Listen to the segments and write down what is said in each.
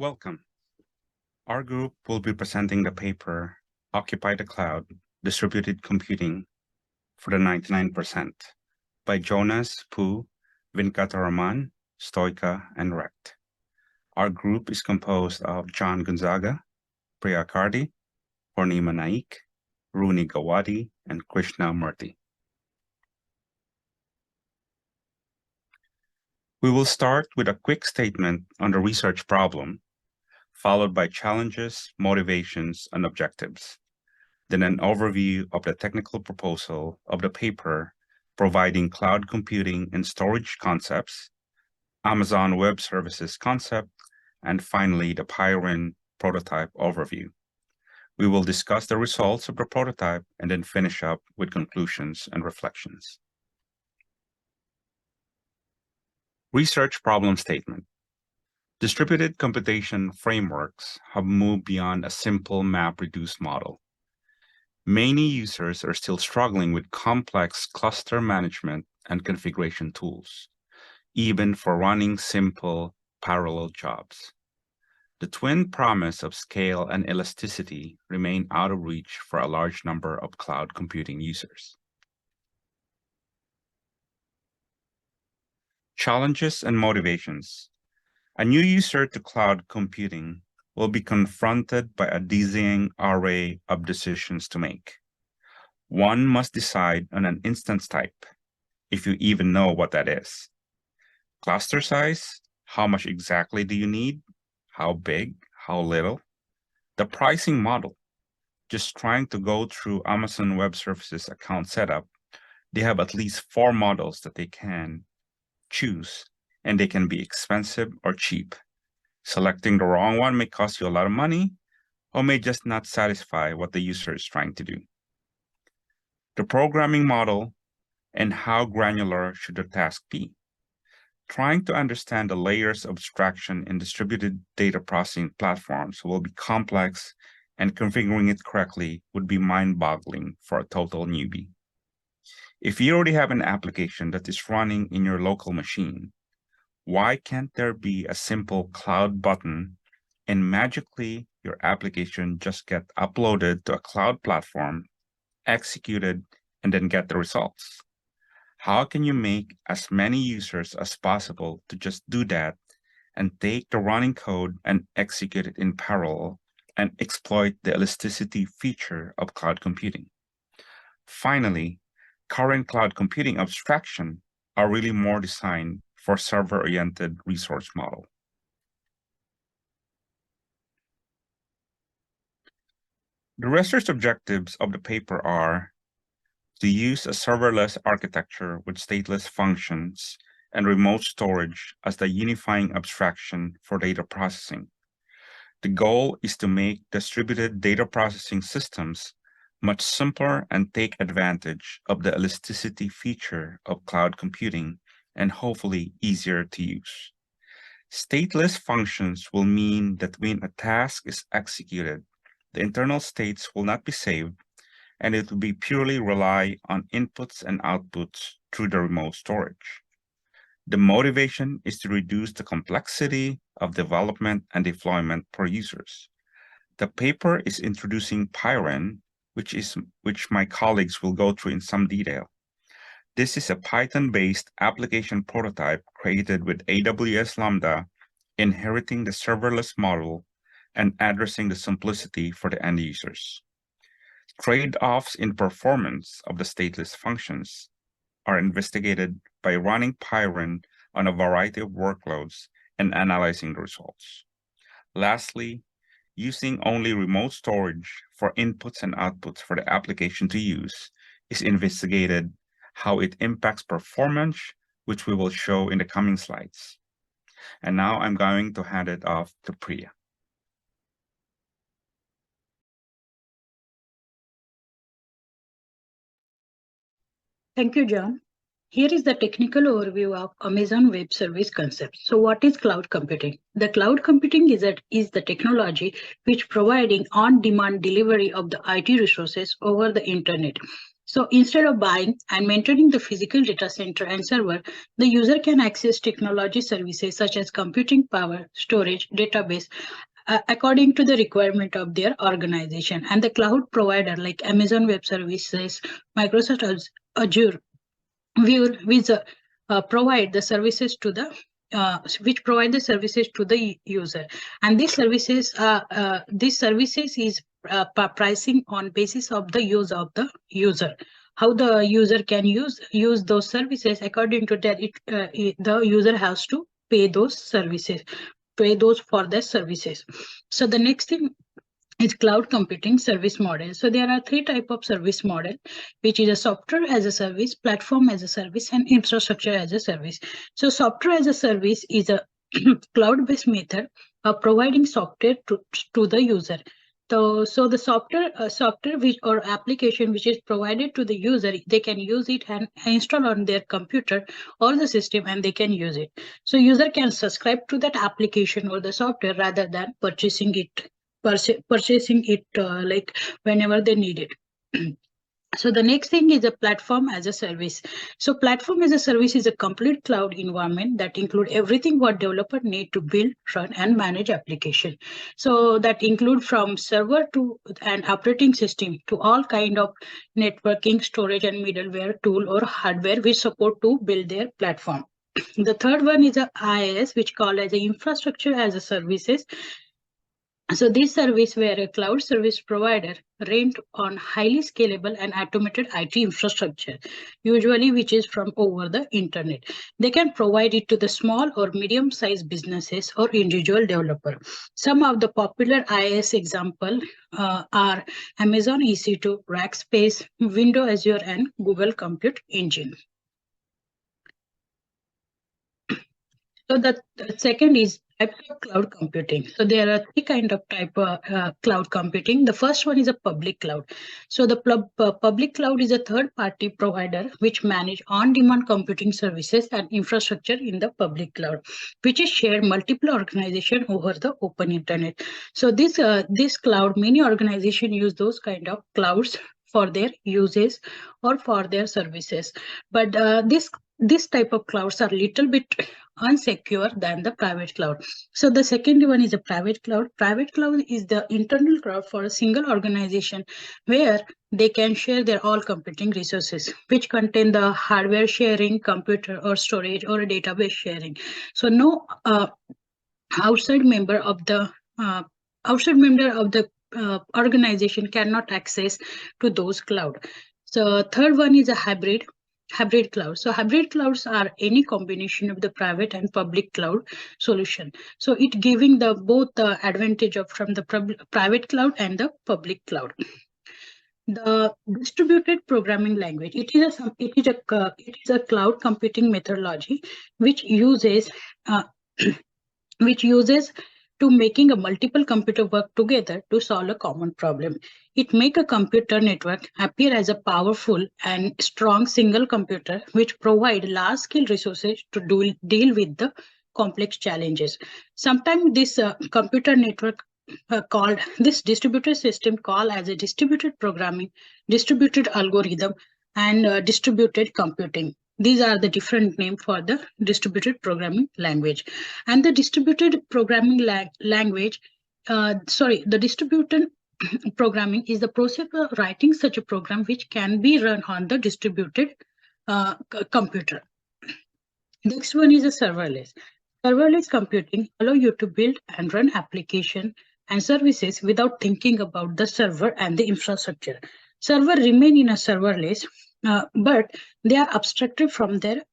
Welcome. Our group will be presenting the paper, Occupy the Cloud, Distributed Computing for the 99% by Jonas, Pu, Venkataraman, Stoika, and Recht. Our group is composed of John Gonzaga, Priya Kardi, Purnima Naik, Rooney Gawadi, and Krishna Murthy. We will start with a quick statement on the research problem, followed by challenges, motivations, and objectives. Then an overview of the technical proposal of the paper providing cloud computing and storage concepts, Amazon Web Services concept, and finally the Pyrene prototype overview. We will discuss the results of the prototype and then finish up with conclusions and reflections. Research problem statement. Distributed computation frameworks have moved beyond a simple MapReduce model. Many users are still struggling with complex cluster management and configuration tools, even for running simple parallel jobs. The twin promise of scale and elasticity remain out of reach for a large number of cloud computing users. Challenges and motivations. A new user to cloud computing will be confronted by a dizzying array of decisions to make. One must decide on an instance type, if you even know what that is. Cluster size, how much exactly do you need? How big? How little? The pricing model. Just trying to go through Amazon Web Services account setup, they have at least 4 models that they can choose, and they can be expensive or cheap. Selecting the wrong one may cost you a lot of money or may just not satisfy what the user is trying to do. The programming model and how granular should the task be. Trying to understand the layers of abstraction in distributed data processing platforms will be complex, and configuring it correctly would be mind-boggling for a total newbie. If you already have an application that is running in your local machine, why can't there be a simple cloud button and magically your application just get uploaded to a cloud platform, executed, and then get the results? How can you make as many users as possible to just do that and take the running code and execute it in parallel and exploit the elasticity feature of cloud computing? Finally, current cloud computing abstraction are really more designed for server-oriented resource model. The research objectives of the paper are to use a serverless architecture with stateless functions and remote storage as the unifying abstraction for data processing. The goal is to make distributed data processing systems much simpler and take advantage of the elasticity feature of cloud computing and hopefully easier to use. Stateless functions will mean that when a task is executed, the internal states will not be saved, and it will be purely rely on inputs and outputs through the remote storage. The motivation is to reduce the complexity of development and deployment for users. The paper is introducing Pyrene, which my colleagues will go through in some detail. This is a Python-based application prototype created with AWS Lambda, inheriting the serverless model and addressing the simplicity for the end users. Trade-offs in performance of the stateless functions are investigated by running Pyrene on a variety of workloads and analyzing the results. Lastly, using only remote storage for inputs and outputs for the application to use is investigated how it impacts performance, which we will show in the coming slides. And now I'm going to hand it off to Priya. Thank you, John. Here is the technical overview of Amazon Web Service concept. So what is cloud computing? The cloud computing is the technology which providing on-demand delivery of the IT resources over the internet. So instead of buying and maintaining the physical data center and server, the user can access technology services such as computing power, storage, database, according to the requirement of their organization. And the cloud provider like Amazon Web Services, Microsoft Azure, which provide the services to the user, and these services is pricing on basis of the use of the user. How the user can use those services, according to that, the user has to pay those for the services. So the next thing is cloud computing service model. So there are three types of service model, which is a software as a service, platform as a service, and infrastructure as a service. So software as a service is a cloud-based method of providing software to the user. So the software which or application which is provided to the user, they can use it and install on their computer or the system, and they can use it. So user can subscribe to that application or the software rather than purchasing it like whenever they need it. So the next thing is a platform as a service. So platform as a service is a complete cloud environment that include everything what developer need to build, run, and manage application. So that include from server to an operating system to all kind of networking, storage, and middleware tool or hardware we support to build their platform. The third one is a IaaS, which called as a infrastructure as a services. So this service where a cloud service provider rent on highly scalable and automated IT infrastructure, usually which is from over the internet. They can provide it to the small or medium-sized businesses or individual developer. Some of the popular IaaS example are Amazon EC2, Rackspace, Windows Azure, and Google Compute Engine. So the second is type of cloud computing. So there are three kind of type of cloud computing. The first one is a public cloud. So the public cloud is a third-party provider which manage on-demand computing services and infrastructure in the public cloud, which is shared multiple organization over the open internet. So this cloud, many organizations use those kind of clouds for their uses or for their services. But this type of clouds are little bit unsecure than the private cloud. So the second one is a private cloud. Private cloud is the internal cloud for a single organization where they can share their all computing resources, which contain the hardware sharing, computer or storage or database sharing. So no outside member of the organization cannot access to those cloud. So third one is a hybrid cloud. So hybrid clouds are any combination of the private and public cloud solution. So it giving the both the advantage of from the private cloud and the public cloud. The distributed programming language, it is a cloud computing methodology which uses to making a multiple computer work together to solve a common problem. It make a computer network appear as a powerful and strong single computer which provide large scale resources to deal with the complex challenges. Sometimes this computer network called this distributed system called as a distributed programming, distributed algorithm, and distributed computing. These are the different name for the distributed programming language. And the distributed programming language, the distributed programming is the process of writing such a program which can be run on the distributed computer. Next one is a serverless. Serverless computing allow you to build and run application and services without thinking about the server and the infrastructure. Server remain in a serverless, but they are abstracted from their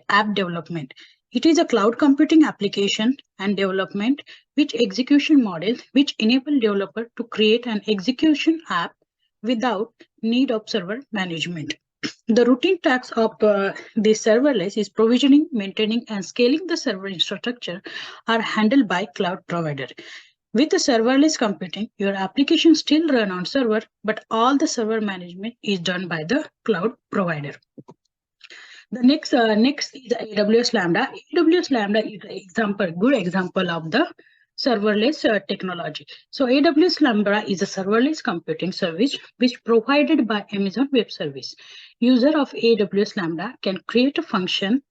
app development. It is a cloud computing application and development which execution model which enable developer to create an execution app without need of server management. The routine tasks of the serverless is provisioning, maintaining, and scaling the server infrastructure are handled by cloud provider. With the serverless computing, your application still run on server, but all the server management is done by the cloud provider. The next is AWS Lambda. AWS Lambda is an good example of the serverless technology. So AWS Lambda is a serverless computing service which provided by Amazon Web Service. User of AWS Lambda can create a function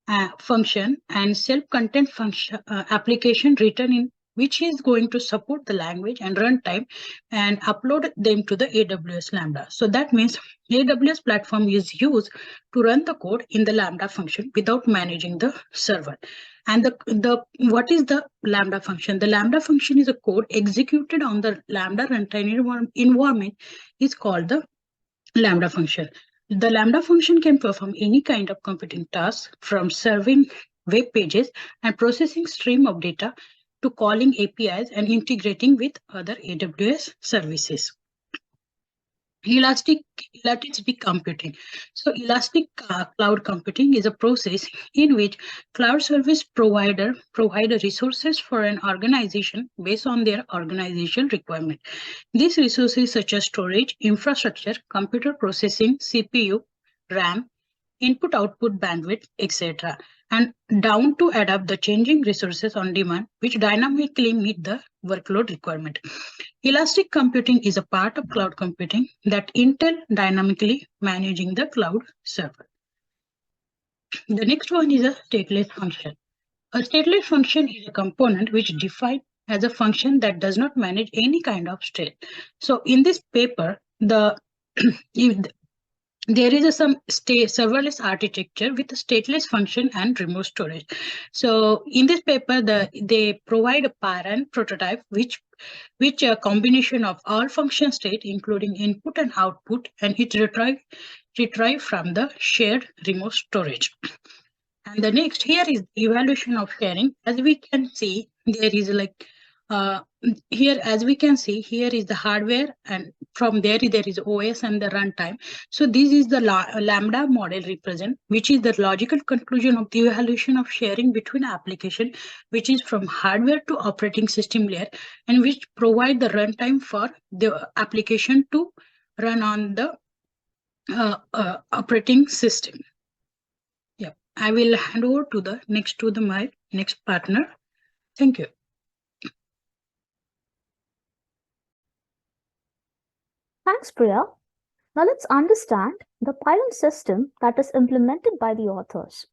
and self-contained function application written in which is going to support the language and runtime and upload them to the AWS Lambda. So that means AWS platform is used to run the code in the Lambda function without managing the server. And the what is the Lambda function? The Lambda function is a code executed on the Lambda runtime environment is called the Lambda function. The Lambda function can perform any kind of computing task from serving web pages and processing stream of data to calling APIs and integrating with other AWS services. Elastic computing. So elastic cloud computing is a process in which cloud service provider provide resources for an organization based on their organizational requirement. These resources such as storage, infrastructure, computer processing, CPU, RAM, input-output bandwidth, etc. and down to adapt the changing resources on demand, which dynamically meet the workload requirement. Elastic computing is a part of cloud computing that Intel dynamically managing the cloud server. The next one is a stateless function. A stateless function is a component which defined as a function that does not manage any kind of state. So in this paper, there is some serverless architecture with a stateless function and remote storage. So in this paper, they provide a parent prototype which a combination of all function state, including input and output, and it retrieve from the shared remote storage. And the next here is evaluation of sharing. As we can see, there is here is the hardware, and from there is OS and the runtime. So this is the Lambda model represent, which is the logical conclusion of the evaluation of sharing between application, which is from hardware to operating system layer, and which provide the runtime for the application to run on the operating system. Yeah, I will hand over to my next partner. Thank you. Thanks, Priya. Now let's understand the Python system that is implemented by the authors.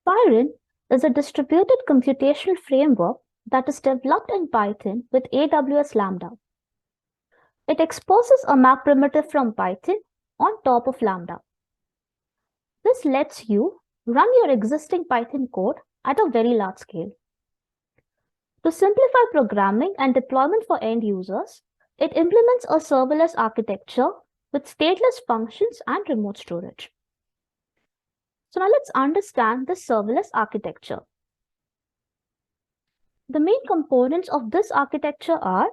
Python is a distributed computational framework that is developed in Python with AWS Lambda. It exposes a map primitive from Python on top of Lambda. This lets you run your existing Python code at a very large scale. To simplify programming and deployment for end users, it implements a serverless architecture with stateless functions and remote storage. So now let's understand the serverless architecture. The main components of this architecture are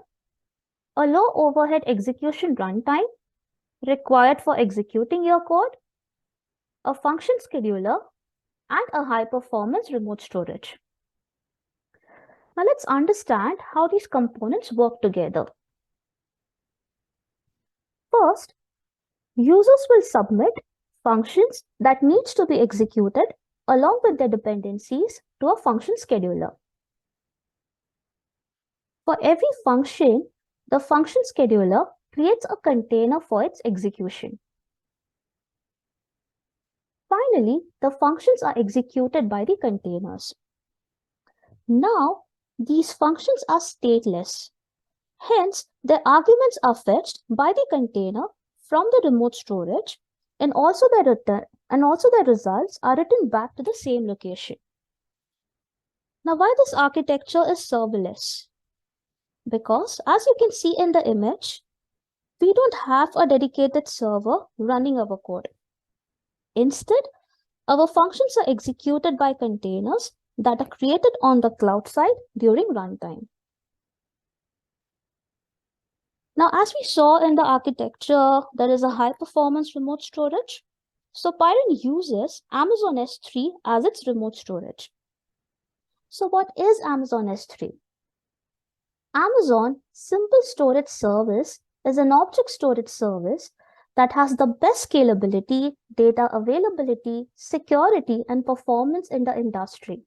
a low overhead execution runtime required for executing your code, a function scheduler, and a high-performance remote storage. Now let's understand how these components work together. First, users will submit functions that needs to be executed along with their dependencies to a function scheduler. For every function, the function scheduler creates a container for its execution. Finally, the functions are executed by the containers. Now, these functions are stateless. Hence, their arguments are fetched by the container from the remote storage, and also their results are written back to the same location. Now, why this architecture is serverless? Because as you can see in the image, we don't have a dedicated server running our code. Instead, our functions are executed by containers that are created on the cloud side during runtime. Now, as we saw in the architecture, there is a high-performance remote storage. So Python uses Amazon S3 as its remote storage. So what is Amazon S3? Amazon Simple Storage Service is an object storage service that has the best scalability, data availability, security, and performance in the industry.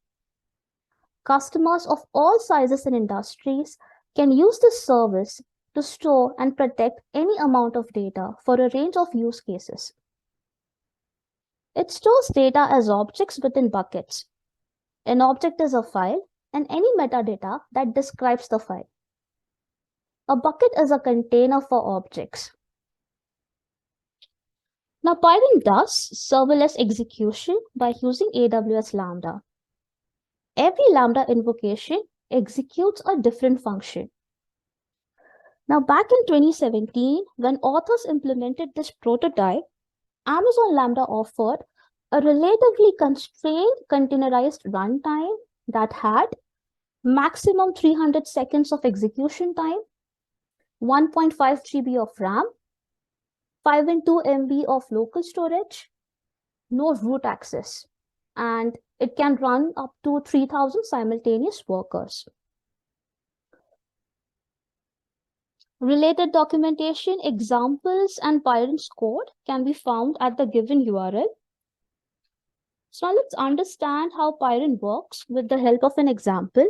Customers of all sizes and industries can use this service to store and protect any amount of data for a range of use cases. It stores data as objects within buckets. An object is a file and any metadata that describes the file. A bucket is a container for objects. Now, Python does serverless execution by using AWS Lambda. Every Lambda invocation executes a different function. Now, back in 2017, when authors implemented this prototype, Amazon Lambda offered a relatively constrained containerized runtime that had maximum 300 seconds of execution time, 1.5 GB of RAM, 5 and 2 MB of local storage, no root access, and it can run up to 3,000 simultaneous workers. Related documentation, examples, and Python's code can be found at the given URL. So now let's understand how Python works with the help of an example.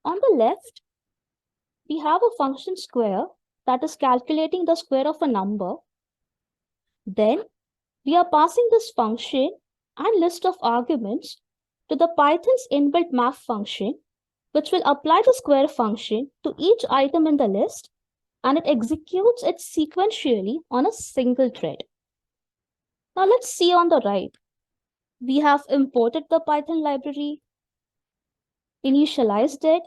On the left, we have a function square that is calculating the square of a number. Then we are passing this function and list of arguments to the Python's inbuilt math function, which will apply the square function to each item in the list, and it executes it sequentially on a single thread. Now let's see on the right. We have imported the Python library, initialized it,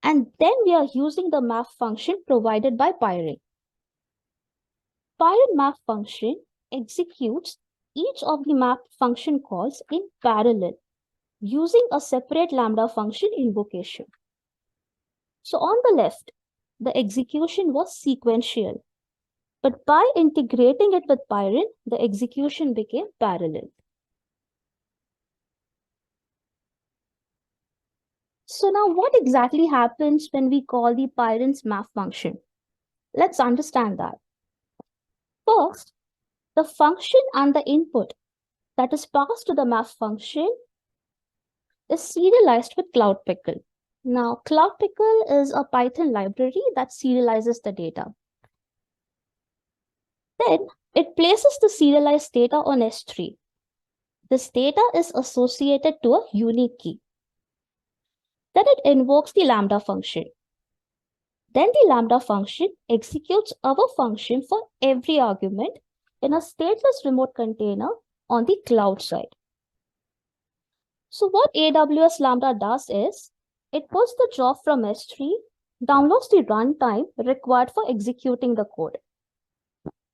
and then we are using the math function provided by Python. Python math function executes each of the math function calls in parallel using a separate Lambda function invocation. So on the left, the execution was sequential, but by integrating it with Python, the execution became parallel. So now what exactly happens when we call the Python's math function? Let's understand that. First, the function and the input that is passed to the math function is serialized with CloudPickle. Now, CloudPickle is a Python library that serializes the data. Then it places the serialized data on S3. This data is associated to a unique key. Then it invokes the Lambda function. Then the Lambda function executes our function for every argument in a stateless remote container on the cloud side. So what AWS Lambda does is, it puts the job from S3, downloads the runtime required for executing the code.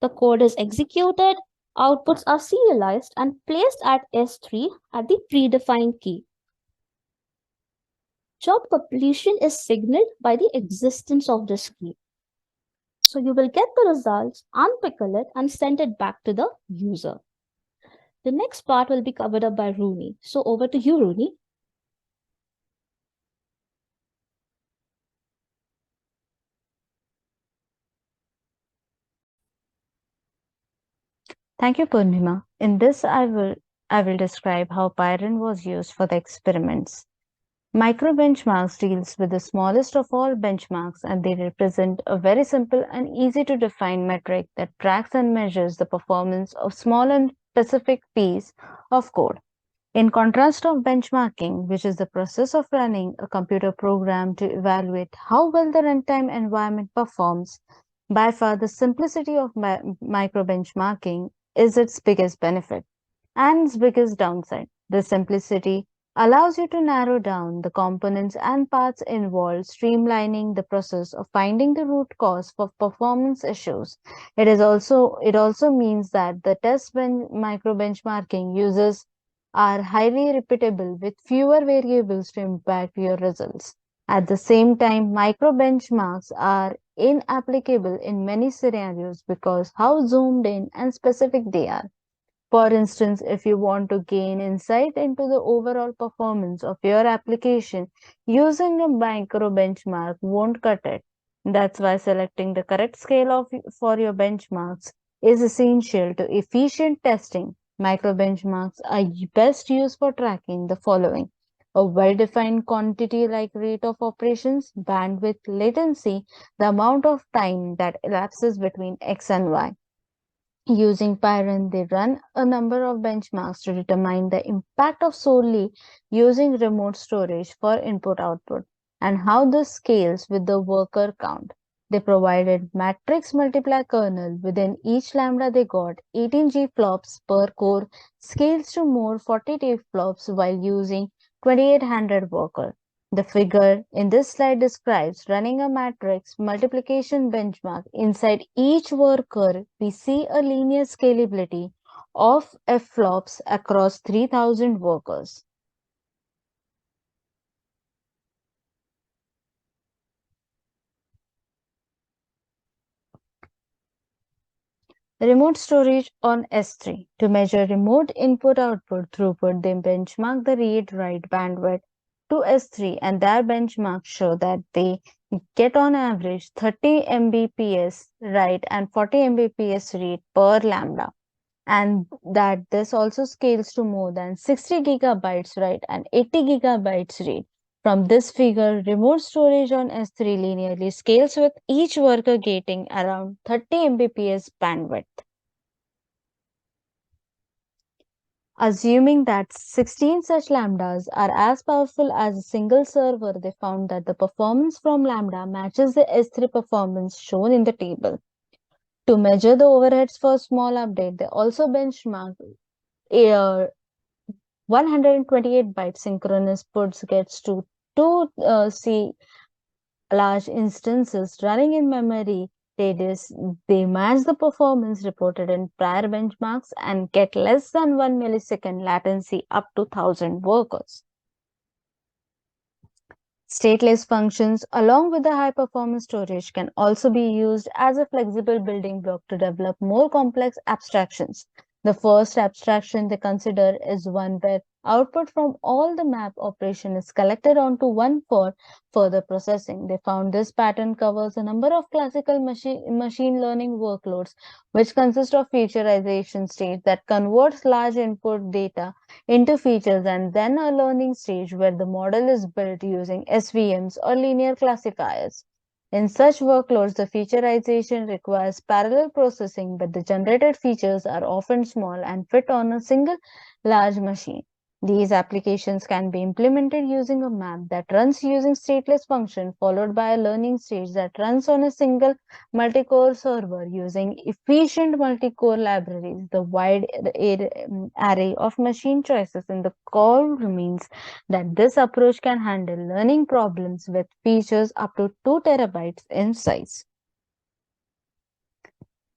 The code is executed, outputs are serialized and placed at S3 at the predefined key. Job completion is signaled by the existence of this key. So you will get the results, unpickle it, and send it back to the user. The next part will be covered up by Rooney. So over to you, Rooney. Thank you, Purnima. In this, I will describe how Python was used for the experiments. Micro benchmarks deals with the smallest of all benchmarks, and they represent a very simple and easy to define metric that tracks and measures the performance of small and specific piece of code. In contrast of benchmarking, which is the process of running a computer program to evaluate how well the runtime environment performs, by far the simplicity of micro benchmarking is its biggest benefit and its biggest downside. The simplicity allows you to narrow down the components and paths involved, streamlining the process of finding the root cause for performance issues. It also means that the micro benchmarking uses are highly repeatable with fewer variables to impact your results. At the same time, micro benchmarks are inapplicable in many scenarios because how zoomed in and specific they are. For instance, if you want to gain insight into the overall performance of your application, using a micro benchmark won't cut it. That's why selecting the correct scale for your benchmarks is essential to efficient testing. Micro benchmarks are best used for tracking the following: A well-defined quantity like rate of operations, bandwidth, latency, the amount of time that elapses between X and Y. Using Pyron, they run a number of benchmarks to determine the impact of solely using remote storage for input-output and how this scales with the worker count. They provided matrix multiply kernel. Within each lambda they got 18 G-flops per core, scales to more 40 T-flops while using 2800 worker. The figure in this slide describes running a matrix multiplication benchmark. Inside each worker, we see a linear scalability of F-flops across 3000 workers. Remote storage on S3. To measure remote input-output throughput, they benchmark the read-write bandwidth to S3, and their benchmarks show that they get on average 30 Mbps write and 40 Mbps read per lambda, and that this also scales to more than 60 gigabytes write and 80 gigabytes read. From this figure, remote storage on S3 linearly scales with each worker getting around 30 Mbps bandwidth. Assuming that 16 such lambdas are as powerful as a single server, they found that the performance from lambda matches the S3 performance shown in the table. To measure the overheads for small update, they also benchmarked a 128 byte synchronous puts gets to 2 large instances running in memory. They match the performance reported in prior benchmarks and get less than 1 millisecond latency up to 1000 workers. Stateless functions, along with the high-performance storage, can also be used as a flexible building block to develop more complex abstractions. The first abstraction they consider is one where output from all the map operation is collected onto one for further processing. They found this pattern covers a number of classical machine learning workloads, which consist of featureization stage that converts large input data into features, and then a learning stage where the model is built using SVMs or linear classifiers. In such workloads, the featureization requires parallel processing, but the generated features are often small and fit on a single large machine. These applications can be implemented using a map that runs using stateless function followed by a learning stage that runs on a single multi-core server using efficient multi-core libraries. The wide array of machine choices in the core means that this approach can handle learning problems with features up to 2 terabytes in size.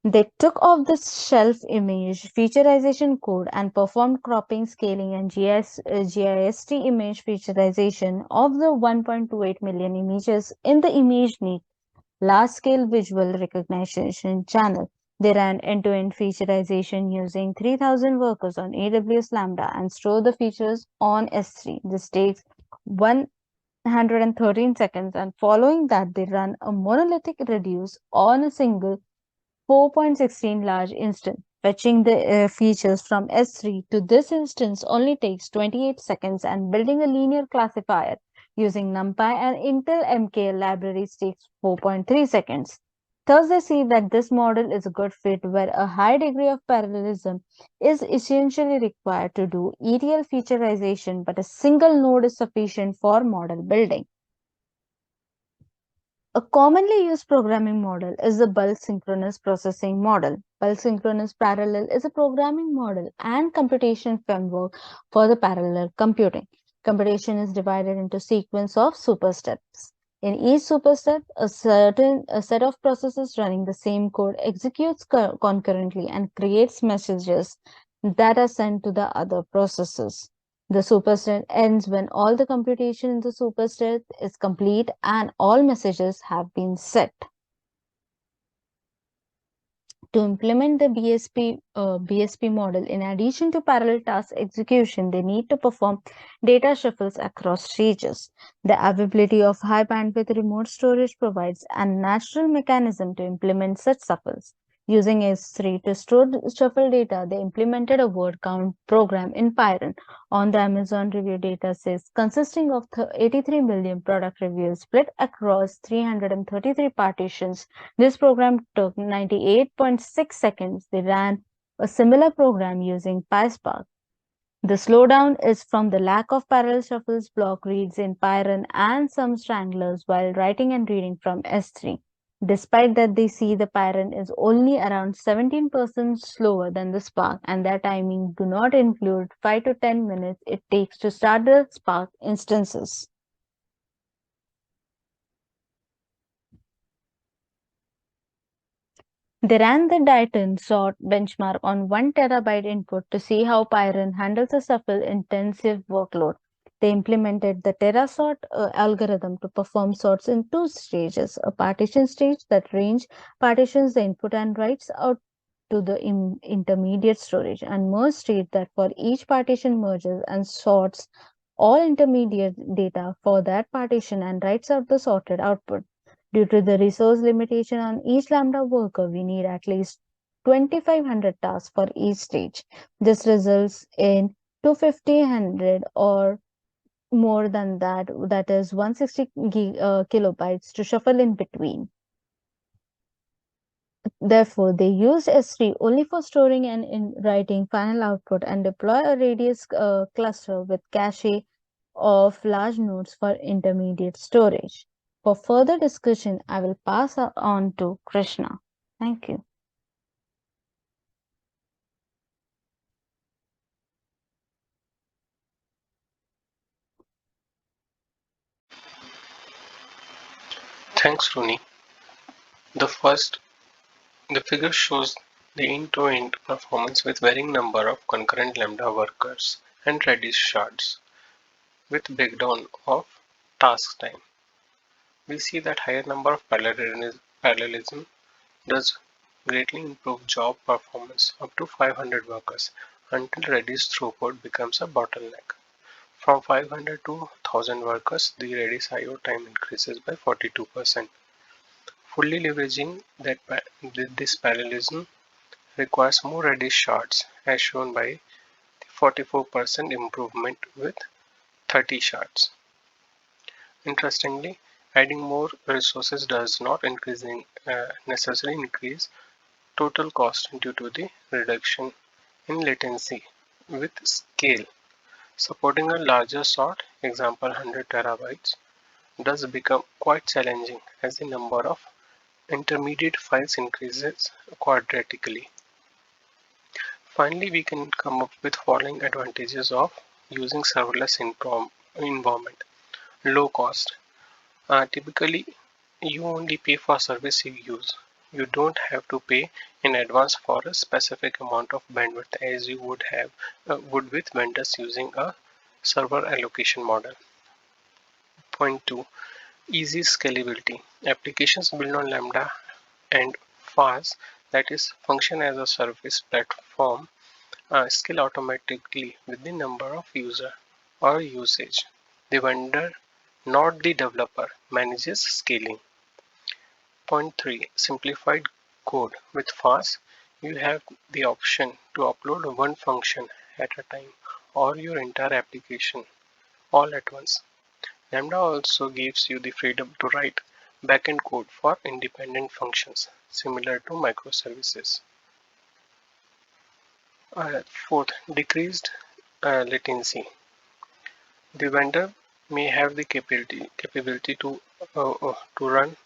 They took off the shelf image featureization code and performed cropping, scaling, and GIST image featureization of the 1.28 million images in the ImageNet large-scale visual recognition channel. They ran end-to-end featureization using 3000 workers on AWS Lambda and store the features on S3. This takes 113 seconds, and following that, they run a monolithic reduce on a single 4.16 large instance. Fetching the features from S3 to this instance only takes 28 seconds, and building a linear classifier using NumPy and Intel MKL libraries takes 4.3 seconds. Thus, they see that this model is a good fit where a high degree of parallelism is essentially required to do ETL featureization, but a single node is sufficient for model building. A commonly used programming model is the bulk synchronous processing model. Bulk synchronous parallel is a programming model and computation framework for the parallel computing. Computation is divided into sequence of supersteps. In each superstep, a set of processes running the same code executes concurrently and creates messages that are sent to the other processes. The superset ends when all the computation in the superset is complete and all messages have been set. To implement the BSP model, in addition to parallel task execution, they need to perform data shuffles across stages. The availability of high bandwidth remote storage provides a natural mechanism to implement such shuffles. Using S3 to store shuffle data, they implemented a word count program in Python on the Amazon review dataset consisting of 83 million product reviews split across 333 partitions. This program took 98.6 seconds. They ran a similar program using PySpark. The slowdown is from the lack of parallel shuffles, block reads in Python, and some stranglers while writing and reading from S3. Despite that, they see the Python is only around 17% slower than the Spark, and their timing do not include 5 to 10 minutes it takes to start the Spark instances. They ran the Dighton sort benchmark on 1 terabyte input to see how Python handles a shuffle-intensive workload. They implemented the TerraSort algorithm to perform sorts in two stages, a partition stage that range partitions the input and writes out to the intermediate storage, and merge stage that for each partition merges and sorts all intermediate data for that partition and writes out the sorted output. Due to the resource limitation on each Lambda worker, we need at least 2,500 tasks for each stage. This results in 2,500 or more than that, that is 160 kilobytes to shuffle in between. Therefore, they used S3 only for storing and in writing final output and deploy a radius cluster with cache of large nodes for intermediate storage. For further discussion, I will pass on to Krishna. Thank you. Thanks, Rooney. The figure shows the end-to-end performance with varying number of concurrent Lambda workers and Redis shards, with breakdown of task time. We see that higher number of parallelism does greatly improve job performance up to 500 workers until Redis throughput becomes a bottleneck. From 500 to 1000 workers, the Redis I/O time increases by 42%. Fully leveraging this parallelism requires more Redis shards, as shown by 44% improvement with 30 shards. Interestingly, adding more resources does not necessarily increase total cost due to the reduction in latency. With scale, supporting a larger sort, example 100 terabytes, does become quite challenging as the number of intermediate files increases quadratically. Finally, we can come up with following advantages of using serverless environment. Low cost. Typically, you only pay for service you use. You don't have to pay in advance for a specific amount of bandwidth as you would with vendors using a server allocation model. Point 2. Easy scalability. Applications built on Lambda and FAS, that is function as a service platform, scale automatically with the number of user or usage. The vendor, not the developer, manages scaling. Point 3. Simplified code. With FAS, you have the option to upload one function at a time or your entire application all at once. Lambda also gives you the freedom to write backend code for independent functions, similar to microservices. Fourth, decreased latency. The vendor may have the capability to run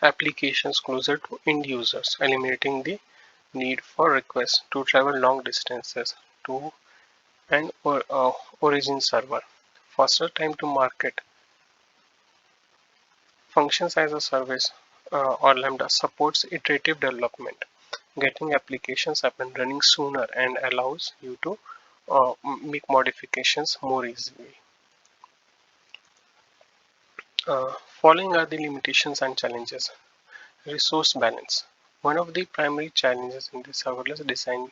applications closer to end users, eliminating the need for requests to travel long distances to an origin server. Faster time to market. Functions as a service or Lambda supports iterative development, getting applications up and running sooner and allows you to make modifications more easily. Following are the limitations and challenges. Resource balance. One of the primary challenges in the serverless design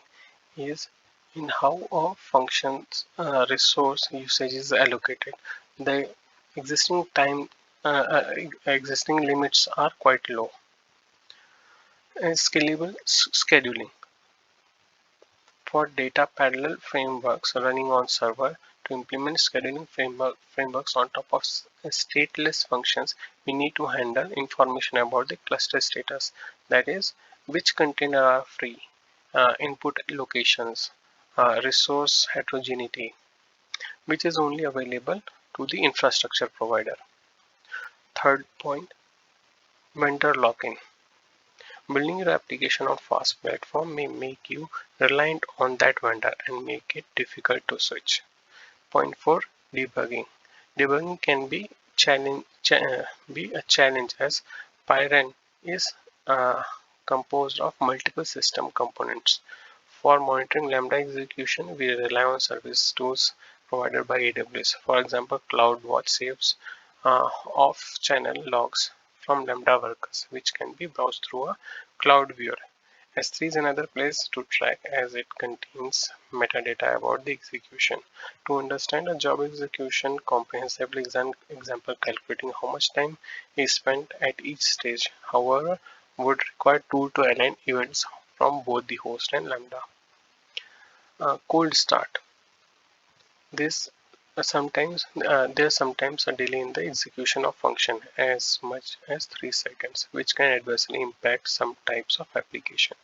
is in how a function's resource usage is allocated. The existing time existing limits are quite low. Scalable scheduling. For data parallel frameworks running on server, to implement scheduling frameworks on top of stateless functions, we need to handle information about the cluster status, that is, which container are free, input locations, resource heterogeneity, which is only available to the infrastructure provider. Third point, vendor lock-in. Building your application on fast platform may make you reliant on that vendor and make it difficult to switch. Point 4, debugging. Debugging can be a challenge as Pyren is composed of multiple system components. For monitoring Lambda execution, we rely on service tools provided by AWS. For example, CloudWatch saves off-channel logs from Lambda workers, which can be browsed through a cloud viewer. S3 is another place to track as it contains metadata about the execution. To understand a job execution comprehensively, example calculating how much time is spent at each stage, however, would require tool to align events from both the host and Lambda. Cold start. This there's sometimes a delay in the execution of function as much as 3 seconds, which can adversely impact some types of application.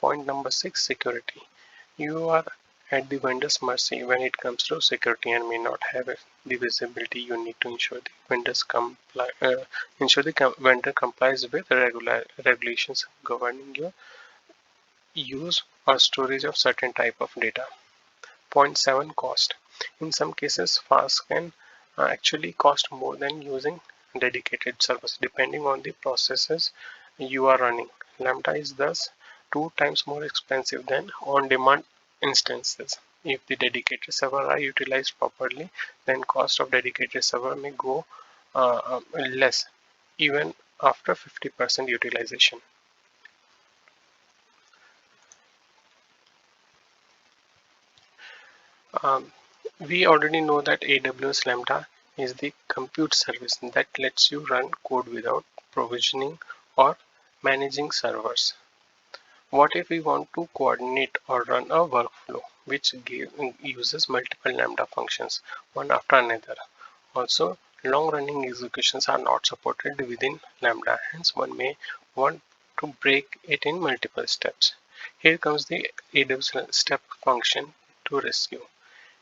Point number 6, security. You are at the vendor's mercy when it comes to security and may not have the visibility you need to ensure the vendor complies with regulations governing your use or storage of certain type of data. Point 7, cost. In some cases, fast can actually cost more than using dedicated servers, depending on the processes you are running. Lambda is thus 2 times more expensive than on-demand instances. If the dedicated server are utilized properly, then cost of dedicated server may go less, even after 50% utilization. We already know that AWS Lambda is the compute service that lets you run code without provisioning or managing servers. What if we want to coordinate or run a workflow which uses multiple Lambda functions, one after another? Also, long-running executions are not supported within Lambda, hence one may want to break it in multiple steps. Here comes the AWS step function to rescue.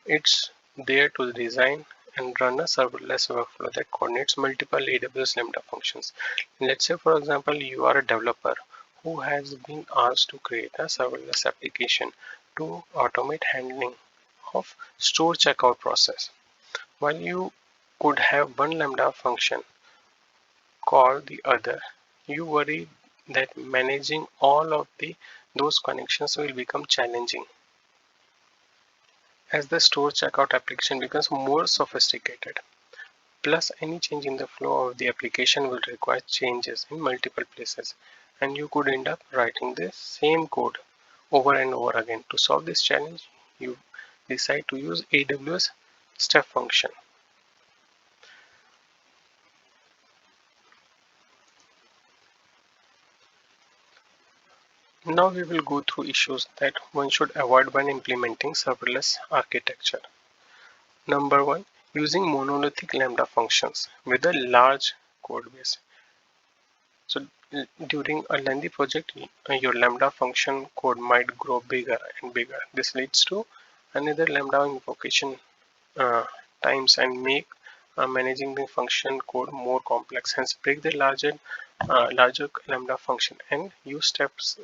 It's there to design and run a serverless workflow that coordinates multiple AWS Lambda functions. Let's say, for example, you are a developer who has been asked to create a serverless application to automate handling of store checkout process. While you could have one Lambda function call the other, you worry that managing all of those connections will become challenging. As the store checkout application becomes more sophisticated, plus any change in the flow of the application will require changes in multiple places, and you could end up writing the same code over and over again. To solve this challenge, you decide to use AWS step function. Now we will go through issues that one should avoid when implementing serverless architecture. Number 1, using monolithic Lambda functions with a large code base. So during a lengthy project, your Lambda function code might grow bigger and bigger. This leads to another Lambda invocation times and make managing the function code more complex. Hence, break the larger Lambda function and use steps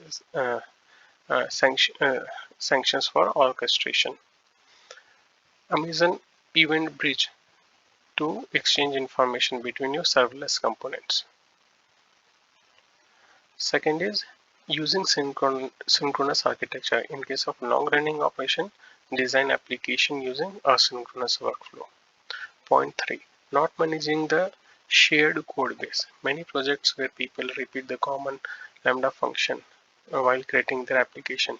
sanctions for orchestration. Amazon Event Bridge to exchange information between your serverless components. Second is using synchronous architecture. In case of long-running operation, design application using asynchronous workflow. Point 3, not managing the shared code base. Many projects where people repeat the common Lambda function while creating their application,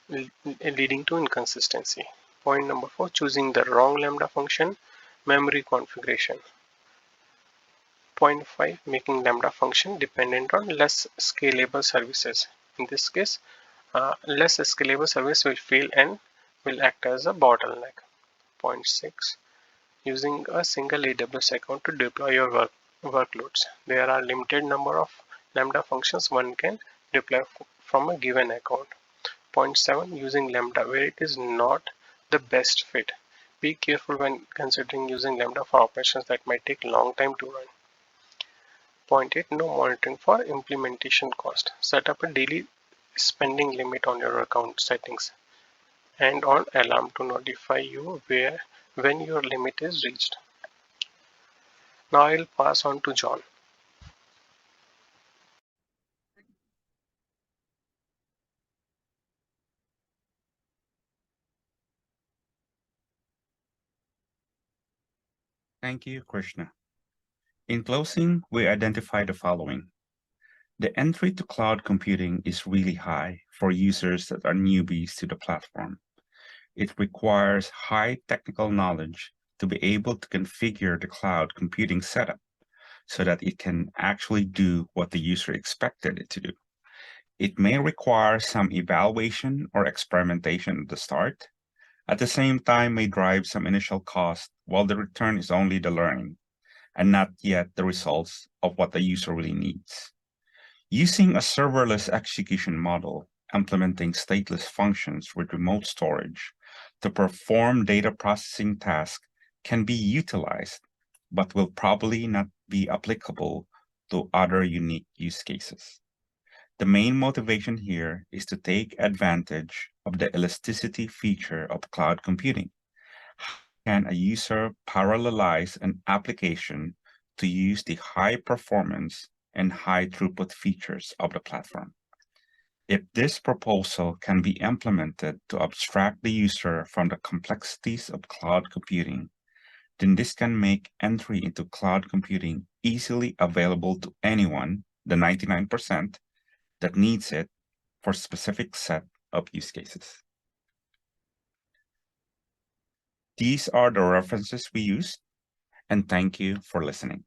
leading to inconsistency. Point number 4, choosing the wrong Lambda function, memory configuration. Point 5, making Lambda function dependent on less scalable services. In this case, less scalable service will fail and will act as a bottleneck. Point 6, using a single AWS account to deploy your workloads. There are limited number of Lambda functions one can deploy from a given account. Point 7, using Lambda where it is not the best fit. Be careful when considering using Lambda for operations that might take long time to run. Point 8, no monitoring for implementation cost. Set up a daily spending limit on your account settings and on alarm to notify you when your limit is reached. Now I'll pass on to John. Thank you, Krishna. In closing, we identify the following. The entry to cloud computing is really high for users that are newbies to the platform. It requires high technical knowledge to be able to configure the cloud computing setup so that it can actually do what the user expected it to do. It may require some evaluation or experimentation at the start. At the same time, may drive some initial cost while the return is only the learning and not yet the results of what the user really needs. Using a serverless execution model, implementing stateless functions with remote storage to perform data processing tasks can be utilized, but will probably not be applicable to other unique use cases. The main motivation here is to take advantage of the elasticity feature of cloud computing. Can a user parallelize an application to use the high performance and high throughput features of the platform? If this proposal can be implemented to abstract the user from the complexities of cloud computing, then this can make entry into cloud computing easily available to anyone, the 99%, that needs it for a specific set of use cases. These are the references we used, and thank you for listening.